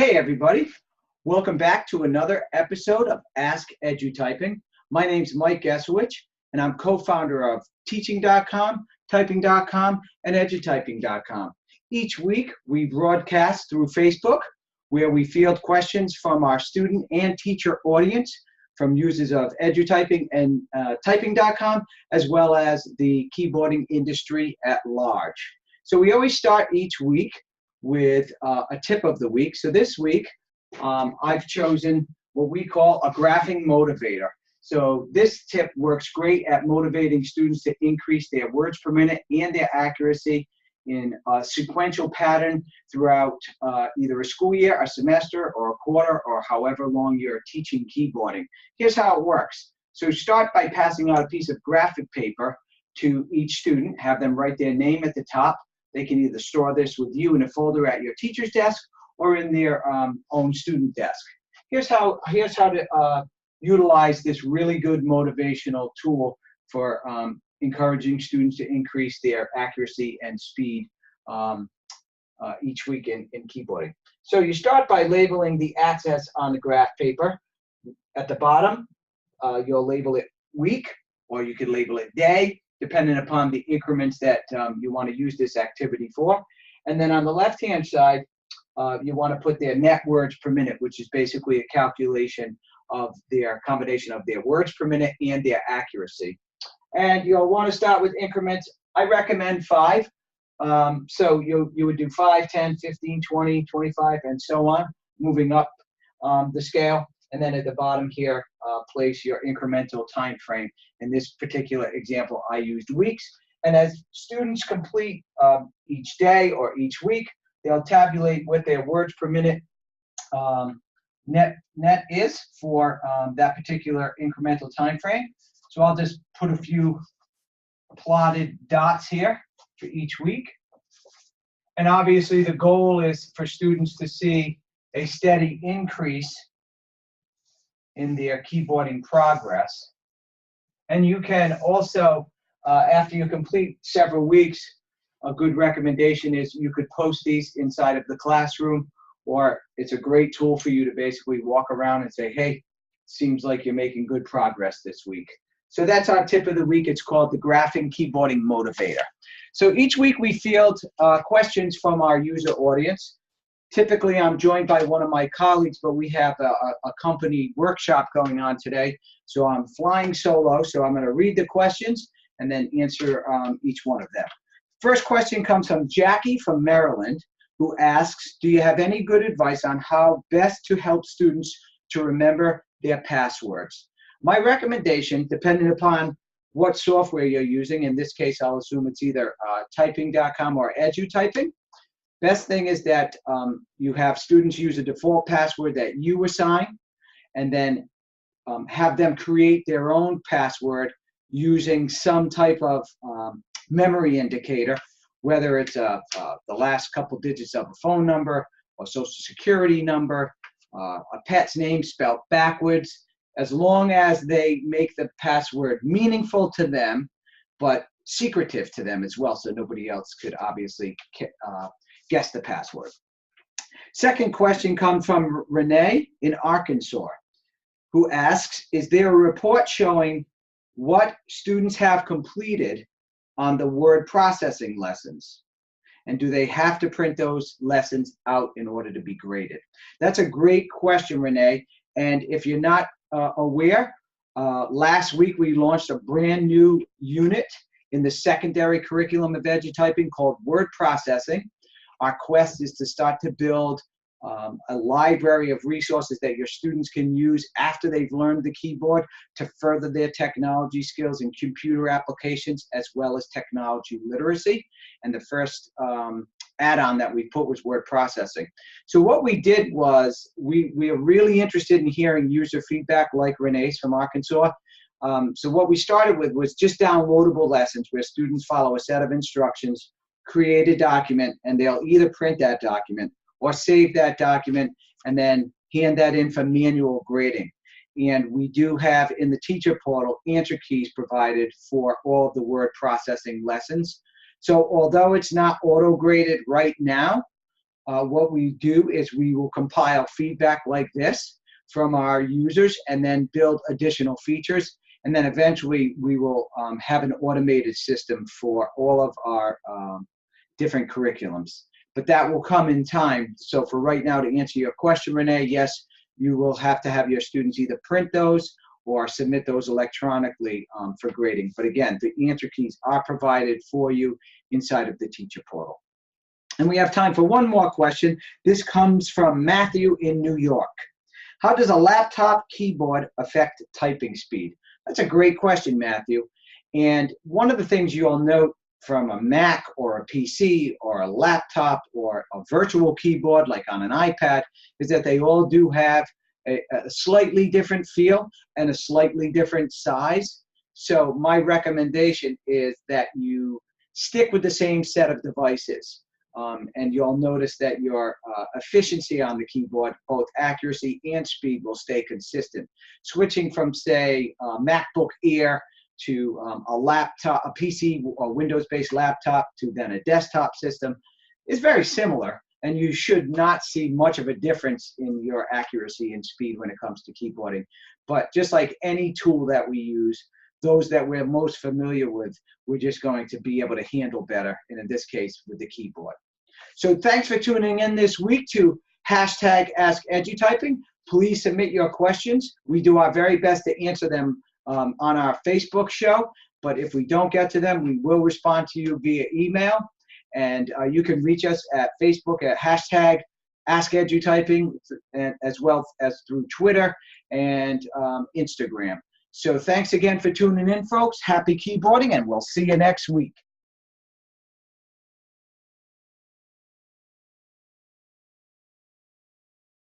Hey everybody, welcome back to another episode of Ask Edutyping. My name's Mike Gesowich, and I'm co-founder of Teaching.com, Typing.com, and Edutyping.com. Each week, we broadcast through Facebook, where we field questions from our student and teacher audience, from users of Edutyping and Typing.com, as well as the keyboarding industry at large. So we always start each week with a tip of the week. So this week, I've chosen what we call a graphing motivator. So this tip works great at motivating students to increase their words per minute and their accuracy in a sequential pattern throughout either a school year, a semester, or a quarter, or however long you're teaching keyboarding. Here's how it works. So start by passing out a piece of graphic paper to each student, have them write their name at the top. They can either store this with you in a folder at your teacher's desk or in their own student desk. Here's how to utilize this really good motivational tool for encouraging students to increase their accuracy and speed each week in keyboarding. So you start by labeling the axis on the graph paper. At the bottom, you'll label it week, or you could label it day, depending upon the increments that you want to use this activity for. And then on the left-hand side, you want to put their net words per minute, which is basically a calculation of their combination of their words per minute and their accuracy. And you'll want to start with increments. I recommend 5. So you would do 5, 10, 15, 20, 25, and so on, moving up the scale. And then at the bottom here, place your incremental time frame. In this particular example, I used weeks. And as students complete each day or each week, they'll tabulate what their words per minute net is for that particular incremental time frame. So I'll just put a few plotted dots here for each week. And obviously the goal is for students to see a steady increase in their keyboarding progress. And you can also, after you complete several weeks, a good recommendation is you could post these inside of the classroom, or it's a great tool for you to basically walk around and say, hey, seems like you're making good progress this week. So that's our tip of the week. It's called the Graphing Keyboarding Motivator. So each week we field questions from our user audience. Typically, I'm joined by one of my colleagues, but we have a company workshop going on today. So I'm flying solo, so I'm going to read the questions and then answer each one of them. First question comes from Jackie from Maryland, who asks, do you have any good advice on how best to help students to remember their passwords? My recommendation, depending upon what software you're using, in this case, I'll assume it's either Typing.com or Edutyping. Best thing is that you have students use a default password that you assign, and then have them create their own password using some type of memory indicator, whether it's the last couple digits of a phone number, or social security number, a pet's name spelled backwards, as long as they make the password meaningful to them, but secretive to them as well, so nobody else could obviously guess the password. Second question comes from Renee in Arkansas, who asks, is there a report showing what students have completed on the word processing lessons? And do they have to print those lessons out in order to be graded? That's a great question, Renee. And if you're not aware, last week we launched a brand new unit in the secondary curriculum of Edutyping called Word Processing. Our quest is to start to build a library of resources that your students can use after they've learned the keyboard to further their technology skills in computer applications as well as technology literacy. And the first add-on that we put was word processing. So what we did was we are really interested in hearing user feedback like Renee's from Arkansas. So what we started with was just downloadable lessons where students follow a set of instructions, create a document, and they'll either print that document or save that document and then hand that in for manual grading. And we do have in the teacher portal answer keys provided for all of the word processing lessons. So although it's not auto-graded right now, what we do is we will compile feedback like this from our users and then build additional features. And then eventually we will have an automated system for all of our different curriculums. But that will come in time. So for right now, to answer your question, Renee, yes, you will have to have your students either print those or submit those electronically for grading. But again, the answer keys are provided for you inside of the teacher portal. And we have time for one more question. This comes from Matthew in New York. How does a laptop keyboard affect typing speed? That's a great question, Matthew. And one of the things you'll note from a Mac or a PC or a laptop or a virtual keyboard like on an iPad is that they all do have a slightly different feel and a slightly different size. So my recommendation is that you stick with the same set of devices. And you'll notice that your efficiency on the keyboard, both accuracy and speed, will stay consistent. Switching from, say, a MacBook Air to a laptop, a PC, a Windows-based laptop, to then a desktop system is very similar, and you should not see much of a difference in your accuracy and speed when it comes to keyboarding. But just like any tool that we use, those that we're most familiar with, we're just going to be able to handle better, and in this case, with the keyboard. So thanks for tuning in this week to #AskEdutyping. Please submit your questions. We do our very best to answer them on our Facebook show, but if we don't get to them, we will respond to you via email. And you can reach us at Facebook at #AskEdutyping, and as well as through Twitter and Instagram. So thanks again for tuning in, folks. Happy keyboarding, and we'll see you next week.